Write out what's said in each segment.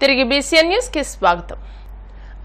తిరిగి BCN news కి స్వాగతం.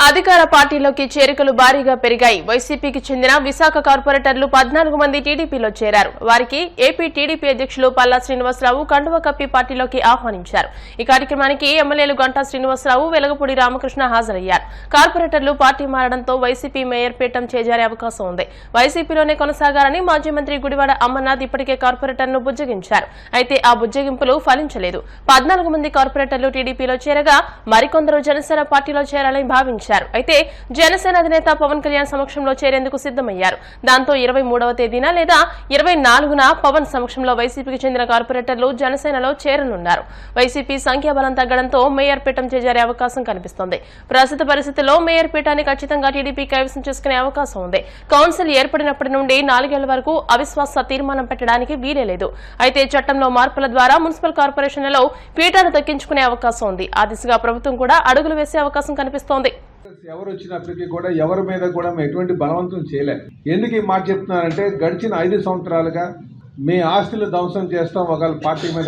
అధికార పార్టీలోకి చేరికలు భారీగా పెరిగాయి. వైసీపీకి చెందిన విశాఖ కార్పొరేటర్లు 14 మంది టీడీపీలో చేరారు. వారికి ఏపీ టీడీపీ అధ్యక్షులు పల్లా శ్రీనివాసరావు కండువా కప్పి పార్టీలోకి ఆహ్వానించారు. ఈ కార్యక్రమానికి ఎమ్మెల్యేలు గంటా శ్రీనివాసరావు, వెలగపూడి రామకృష్ణ హాజరయ్యారు. కార్పొరేటర్లు పార్టీ మారడంతో వైసీపీ మేయర్ పీఠం చేజారే అవకాశం ఉంది. వైసీపీలోనే కొనసాగాలని మాజీ మంత్రి గుడివాడ అమర్నాథ్ ఇప్పటికే కార్పొరేటర్ను బుజ్జగించారు. అయితే ఆ బుజ్జగింపులు ఫలించలేదు. 14 మంది కార్పొరేటర్లు టీడీపీలో చేరగా మరికొందరు జనసేన పార్టీలో చేరాలని భావించారు. అయితే జనసేన అధినేత పవన్ కళ్యాణ్ సమక్షంలో చేరేందుకు సిద్దమయ్యారు. దాంతో 23వ తేదీన లేదా 24న పవన్ సమక్షంలో వైసీపీకి చెందిన కార్పొరేటర్లు జనసేనలో చేరనున్నారు. వైసీపీ సంఖ్యాబలం తగ్గడంతో మేయర్ పీఠం చేజారే అవకాశం కనిపిస్తోంది. ప్రస్తుత పరిస్థితుల్లో మేయర్ పీఠాన్ని ఖచ్చితంగా టీడీపీ కైవసం చేసుకునే అవకాశం ఉంది. కౌన్సిల్ ఏర్పడినప్పటి నుండి 4 ఏళ్ల వరకు అవిశ్వాస తీర్మానం పెట్టడానికి వీలే లేదు. అయితే చట్టంలో మార్పుల ద్వారా మున్సిపల్ కార్పొరేషన్లలో పీఠాన్ని దక్కించుకునే అవకాశం ఉంది. ఆ దిశగా ప్రభుత్వం కూడా అడుగులు వేసే అవకాశం కనిపిస్తోంది. ఎవరు వచ్చినప్పటికీ కూడా ఎవరి మీద కూడా ఎటువంటి బలవంతం చేయలేదు. ఎందుకు ఈ మాట చెప్తున్నానంటే గడిచిన 5 సంవత్సరాలుగా మీ ఆస్తులు ధ్వంసం చేస్తాం, ఒకవేళ పార్టీ మీద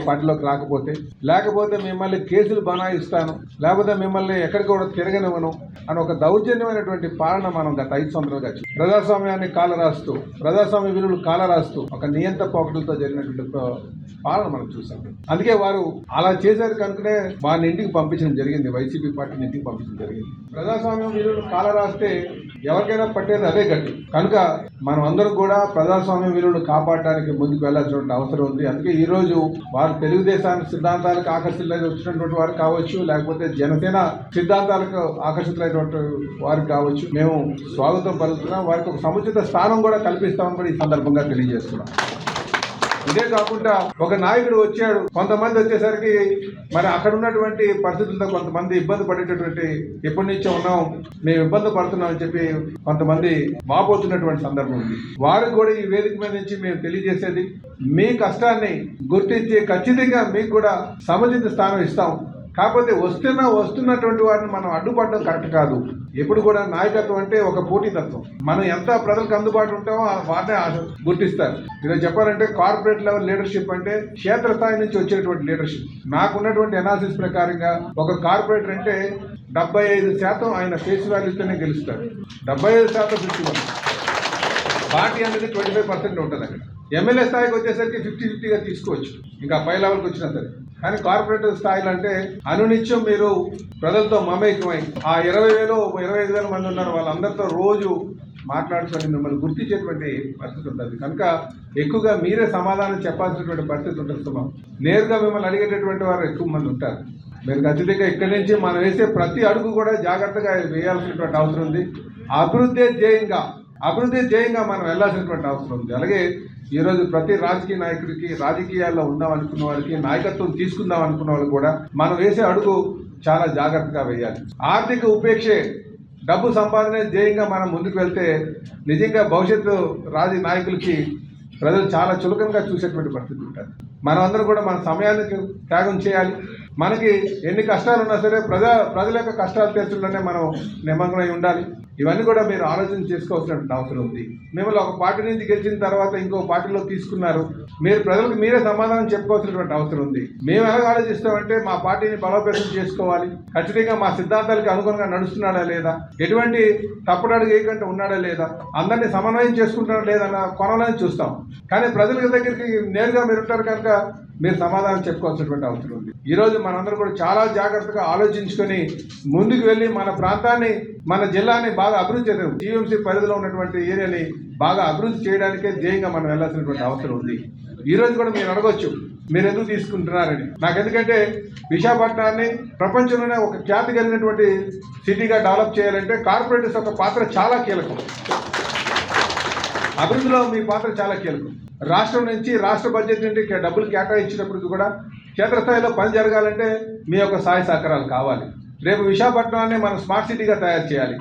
పార్టీలోకి రాకపోతే, లేకపోతే మిమ్మల్ని కేసులు బనాయిస్తాను, లేకపోతే మిమ్మల్ని ఎక్కడికి కూడా తిరగనివ్వను అని ఒక దౌర్జన్యమైనటువంటి పాలన మనం గత 5 సంవత్సరాలుగా ప్రజాస్వామ్యాన్ని కాలరాస్తూ, ప్రజాస్వామ్య విలువలు కాలరాస్తూ ఒక నియంత్ర పోకడలతో జరిగినటువంటి పాలన మనం చూసాం. అందుకే వారు అలా చేశారు కనుకనే వారిని ఇంటికి పంపించడం జరిగింది. వైసీపీ పార్టీని ఇంటికి పంపించడం జరిగింది. ప్రజాస్వామ్యం విలువలు కాలరాస్తే ఎవరికైనా పట్టేది అదే గట్టి. కనుక మనం అందరం కూడా ప్రజాస్వామ్య విలువలు కాపాడడానికి ముందుకు వెళ్లాల్సిన అవసరం ఉంది. అందుకే ఈ రోజు వారు తెలుగుదేశానికి సిద్ధాంతాలకు ఆకర్షితులై వచ్చినటువంటి వారు కావచ్చు, లేకపోతే జనసేన సిద్ధాంతాలకు ఆకర్షితులైనటువంటి వారు కావచ్చు, మేము స్వాగతం పలుకుతున్నాం. వారికి ఒక సముచిత స్థానం కూడా కల్పిస్తామని కూడా ఈ సందర్భంగా తెలియజేస్తున్నాం. ఇదే కాకుండా ఒక నాయకుడు వచ్చాడు, కొంతమంది వచ్చేసరికి మరి అక్కడ ఉన్నటువంటి పరిస్థితులతో కొంతమంది ఇబ్బంది పడేటటువంటి, ఎప్పటి నుంచో ఉన్నాం మేము ఇబ్బంది పడుతున్నాం అని చెప్పి కొంతమంది వాపోతున్నటువంటి సందర్భం ఉంది. వారికి కూడా ఈ వేదిక మీద నుంచి మేము తెలియజేసేది, మీ కష్టాన్ని గుర్తించి ఖచ్చితంగా మీకు కూడా సముచిత స్థానం ఇస్తాం. కాకపోతే వస్తున్నటువంటి వారిని మనం అడ్డుపడడం కరెక్ట్ కాదు. ఎప్పుడు కూడా నాయకత్వం అంటే ఒక పోటీతత్వం. మనం ఎంత ప్రజలకు అందుబాటులో ఉంటామో వాటినే గుర్తిస్తారు. ఇలా చెప్పాలంటే కార్పొరేట్ లెవెల్ లీడర్షిప్ అంటే క్షేత్రస్థాయి నుంచి వచ్చేటువంటి లీడర్షిప్. నాకున్నటువంటి అనాలిసిస్ ప్రకారంగా ఒక కార్పొరేటర్ అంటే 75% ఆయన ఫేస్ వాల్యూతోనే గెలుస్తారు. 75% 51. పార్టీ అనేది 25% ఉంటుంది అక్కడ. ఎమ్మెల్యే స్థాయికి వచ్చేసరికి 50-50గా తీసుకోవచ్చు, ఇంకా పై లెవెల్కి వచ్చినా సరే. కానీ కార్పొరేటర్ స్థాయిలో అంటే అనునిత్యం మీరు ప్రజలతో మమేకమై ఆ 20,000-25,000 మంది ఉన్నారు, వాళ్ళందరితో రోజు మాట్లాడుకొని మిమ్మల్ని గుర్తించేటువంటి పరిస్థితి ఉంటుంది. కనుక ఎక్కువగా మీరే సమాధానం చెప్పాల్సినటువంటి పరిస్థితి ఉంటుంది. నేరుగా మిమ్మల్ని అడిగేటటువంటి వారు ఎక్కువ మంది ఉంటారు. మీరు ఖచ్చితంగా ఇక్కడి నుంచి మనం వేసే ప్రతి అడుగు కూడా జాగ్రత్తగా వేయాల్సినటువంటి అవసరం ఉంది. అభివృద్ధి ధ్యేయంగా మనం వెళ్లాల్సినటువంటి అవసరం ఉంది. అలాగే ఈరోజు ప్రతి రాజకీయ నాయకుడికి, రాజకీయాల్లో ఉందాం అనుకున్న వారికి, నాయకత్వం తీసుకుందాం అనుకున్న వాళ్ళు కూడా మనం వేసే అడుగు చాలా జాగ్రత్తగా వేయాలి. ఆర్థిక ఉపేక్షే, డబ్బు సంపాదనే ధ్యేయంగా మనం ముందుకు వెళ్తే నిజంగా భవిష్యత్తు నాయకులకి ప్రజలు చాలా చులకనగా చూసేటువంటి పరిస్థితి ఉంటుంది. మనం అందరం కూడా మన సమయానికి త్యాగం చేయాలి. మనకి ఎన్ని కష్టాలు ఉన్నా సరే ప్రజల యొక్క కష్టాలు తీర్చడంలోనే మనం నిమగ్నమై ఉండాలి. ఇవన్నీ కూడా మీరు ఆలోచన చేసుకోవాల్సినటువంటి అవసరం ఉంది. మిమ్మల్ని ఒక పార్టీ నుంచి గెలిచిన తర్వాత ఇంకో పార్టీలో తీసుకున్నారు, మీరు ప్రజలకు మీరే సమాధానం చెప్పుకోవాల్సినటువంటి అవసరం ఉంది. మేము ఎలా ఆలోచిస్తామంటే మా పార్టీని బలోపేతం చేసుకోవాలి, ఖచ్చితంగా మా సిద్ధాంతాలకు అనుగుణంగా నడుస్తున్నాడా లేదా, ఎటువంటి తప్పుడడుగు వేయకుండా ఉన్నాడా లేదా, అందరినీ సమన్వయం చేసుకుంటాడా లేదన్న కొనలని చూస్తాం. కానీ ప్రజల దగ్గరికి నేరుగా మీరు ఉంటారు కనుక మీరు సమాధానం చెప్పుకోవాల్సినటువంటి అవసరం ఉంది. ఈరోజు మనందరూ కూడా చాలా జాగ్రత్తగా ఆలోచించుకొని ముందుకు వెళ్ళి మన ప్రాంతాన్ని, మన జిల్లాని బాగా అభివృద్ధి చేద్దాం. టీఎంసీ పరిధిలో ఉన్నటువంటి ఏరియాని బాగా అభివృద్ధి చేయడానికే ధ్యేయంగా మనం వెళ్లాల్సినటువంటి అవసరం ఉంది. ఈ రోజు కూడా మీరు అడగొచ్చు, మీరు ఎందుకు తీసుకుంటున్నారని. నాకెందుకంటే విశాఖపట్నాన్ని ప్రపంచంలోనే ఒక ఖ్యాతి కలిగినటువంటి సిటీగా డెవలప్ చేయాలంటే కార్పొరేటర్స్ యొక్క పాత్ర చాలా కీలకం. అభివృద్ధిలో మీ పాత్ర చాలా కీలకం. రాష్ట్రం నుంచి, రాష్ట్ర బడ్జెట్ నుండి డబ్బులు కేటాయించినప్పటికీ కూడా క్షేత్రస్థాయిలో పని జరగాలంటే మీ యొక్క సహాయ సహకారాలు కావాలి. రేపు విశాఖపట్నాన్ని మనం స్మార్ట్ సిటీగా తయారు చేయాలి.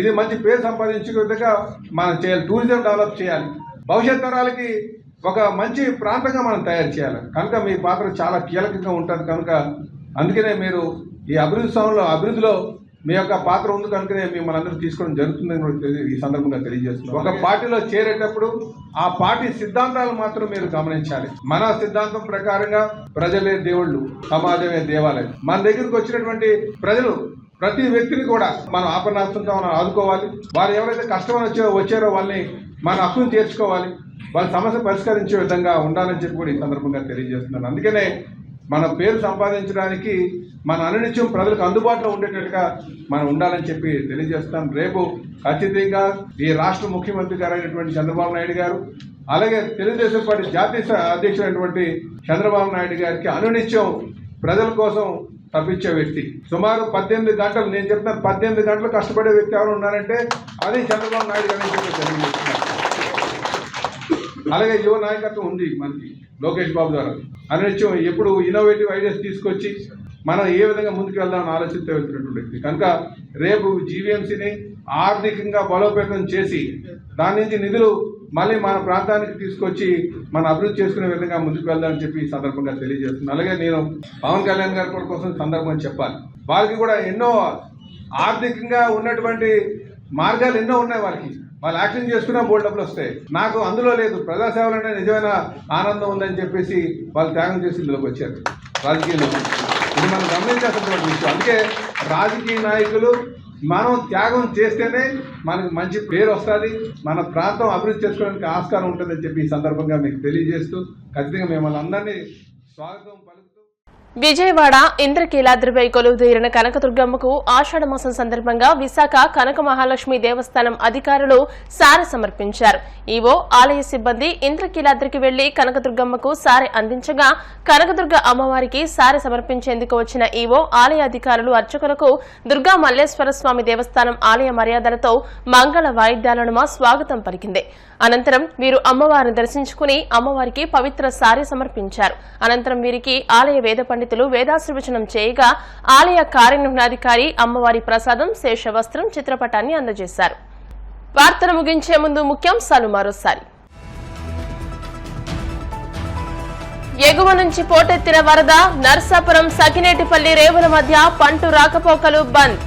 ఇది మంచి పేరు సంపాదించే విధంగా మనం చేయాలి. టూరిజం డెవలప్ చేయాలి. భవిష్యత్ తరాలకి ఒక మంచి ప్రాంతంగా మనం తయారు చేయాలి. కనుక మీ పాత్ర చాలా కీలకంగా ఉంటుంది. కనుక అందుకనే మీరు ఈ అభివృద్ధిలో మీ యొక్క పాత్ర ఉంది కనుకనే మిమ్మల్ని అందరూ తీసుకోవడం జరుగుతుందని కూడా ఈ సందర్భంగా తెలియజేస్తున్నాం. ఒక పార్టీలో చేరేటప్పుడు ఆ పార్టీ సిద్ధాంతాలు మాత్రం మీరు గమనించాలి. మన సిద్ధాంతం ప్రకారంగా ప్రజలే దేవుళ్ళు, సమాజమే దేవాలయం. మన దగ్గరికి వచ్చినటువంటి ప్రజలు ప్రతి వ్యక్తిని కూడా మనం ఆపన్నాస్తంగా మనం ఆదుకోవాలి. వారు ఎవరైతే కష్టమని వచ్చారో వాళ్ళని మన హక్కును తీర్చుకోవాలి. వాళ్ళ సమస్య పరిష్కరించే విధంగా ఉండాలని చెప్పి కూడా ఈ సందర్భంగా తెలియజేస్తున్నాను. అందుకనే మన పేరు సంపాదించడానికి మన అనునిత్యం ప్రజలకు అందుబాటులో ఉండేటట్టుగా మనం ఉండాలని చెప్పి తెలియజేస్తాం. రేపు ఖచ్చితంగా ఈ రాష్ట్ర ముఖ్యమంత్రి గారైనటువంటి చంద్రబాబు నాయుడు గారు, అలాగే తెలుగుదేశం పార్టీ జాతీయ అధ్యక్షుడైనటువంటి చంద్రబాబు నాయుడు గారికి అనునిత్యం ప్రజల కోసం తప్పించే వ్యక్తి. సుమారు 18 గంటలు, నేను చెప్తాను 18 గంటలు కష్టపడే వ్యక్తి ఎవరు ఉన్నారంటే అది చంద్రబాబు నాయుడు గారు చెప్పి తెలియజేస్తున్నారు. అలాగే యువ నాయకత్వం ఉంది మనకి లోకేష్ బాబు గారు. అనునిత్యం ఎప్పుడు ఇన్నోవేటివ్ ఐడియాస్ తీసుకొచ్చి మనం ఏ విధంగా ముందుకు వెళ్దామని ఆలోచిస్తూ వెళ్తున్నటువంటి వ్యక్తి కనుక రేపు జీవీఎంసీని ఆర్థికంగా బలోపేతం చేసి దాని నుంచి నిధులు మళ్ళీ మన ప్రాంతానికి తీసుకొచ్చి మన అభివృద్ధి చేసుకునే విధంగా ముందుకు వెళ్దామని చెప్పి ఈ సందర్భంగా తెలియజేస్తున్నాను. అలాగే నేను పవన్ కళ్యాణ్ గారి కోసం సందర్భంగా చెప్పాలి. వారికి కూడా ఎన్నో ఆర్థికంగా ఉన్నటువంటి మార్గాలు ఎన్నో ఉన్నాయి. వాళ్ళు యాక్షన్ చేసుకున్నా బోల్డ్ డబ్బులు వస్తాయి. నాకు అందులో లేదు. ప్రజాసేవలనే నిజమైన ఆనందం ఉందని చెప్పేసి వాళ్ళు త్యాగం చేసి ఇందులోకి వచ్చారు రాజకీయంలో. ఇది మనం గమనించాల్సినటువంటి విషయం. అందుకే రాజకీయ నాయకులు మనం త్యాగం చేస్తేనే మనకు మంచి పేరు వస్తుంది, మన ప్రాంతం అభివృద్ధి చేసుకోవడానికి ఆస్కారం ఉంటుందని చెప్పి ఈ సందర్భంగా మీకు తెలియజేస్తూ ఖచ్చితంగా మిమ్మల్ని అందరినీ స్వాగతం పలుకుతూ. విజయవాడ ఇంద్రకీలాద్రిపై కొలువుదీరిన కనకదుర్గమ్మకు ఆషాఢమాసం సందర్భంగా విశాఖ కనక మహాలక్ష్మి దేవస్థానం అధికారులు సారె సమర్పించారు. ఈవో ఆలయ సిబ్బంది ఇంద్రకీలాద్రికి వెళ్లి కనకదుర్గమ్మకు సారె అందించగా కనకదుర్గ అమ్మవారికి సారె సమర్పించేందుకు వచ్చిన ఈవో ఆలయ అధికారులు అర్చకులకు దుర్గా మల్లేశ్వర స్వామి దేవస్థానం ఆలయ మర్యాదలతో మంగళ వాయిద్యాల నడుమ స్వాగతం పలికింది. అనంతరం వీరు అమ్మవారిని దర్శించుకుని అమ్మవారికి పవిత్ర సారె సమర్పించారు. అనంతరం వీరికి ఆలయ వేద పండితులు వేదాశీర్వచనం చేయగా ఆలయ కార్యనిర్వహణాధికారి అమ్మవారి ప్రసాదం శేషవస్త్రం చిత్రపటాన్ని అందజేశారు. వార్తలు ముగించే ముందు ముఖ్యాంశాలు మరోసారి. ఎగువ నుంచి పోటెత్తిన వరద, నర్సాపురం సకినేటిపల్లి రేవుల మధ్య పంటు రాకపోకలు బంద్.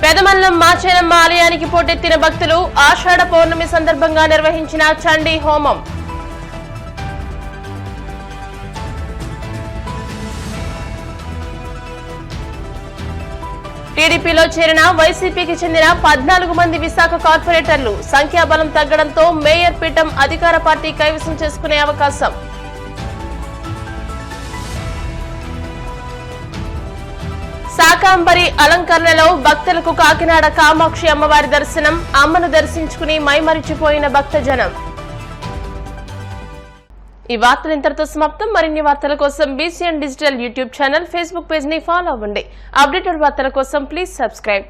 పెదమల్లం మాచేనమ్మ ఆలయానికి పోటెత్తిన భక్తులు, ఆషాఢ పౌర్ణమి సందర్భంగా నిర్వహించిన చండీ హోమం. టీడీపీలో చేరిన వైసీపీకి చెందిన 14 మంది విశాఖ కార్పొరేటర్లు, సంఖ్యాబలం తగ్గడంతో మేయర్ పీఠం అధికార పార్టీ కైవసం చేసుకునే అవకాశం. శాకాంబరి అలంకరణలో భక్తులకు కాకినాడ కామాక్షి అమ్మవారి దర్శనం, అమ్మను దర్శించుకుని మైమరిచిపోయిన భక్తజనం. ఈ వార్తలు ఇంతటితో సమాప్తం. మరిన్ని వార్తల కోసం BCN digital YouTube channel, Facebook page ని ఫాలో అవ్వండి. అప్డేటెడ్ వార్తల కోసం ప్లీజ్ సబ్స్క్రైబ్.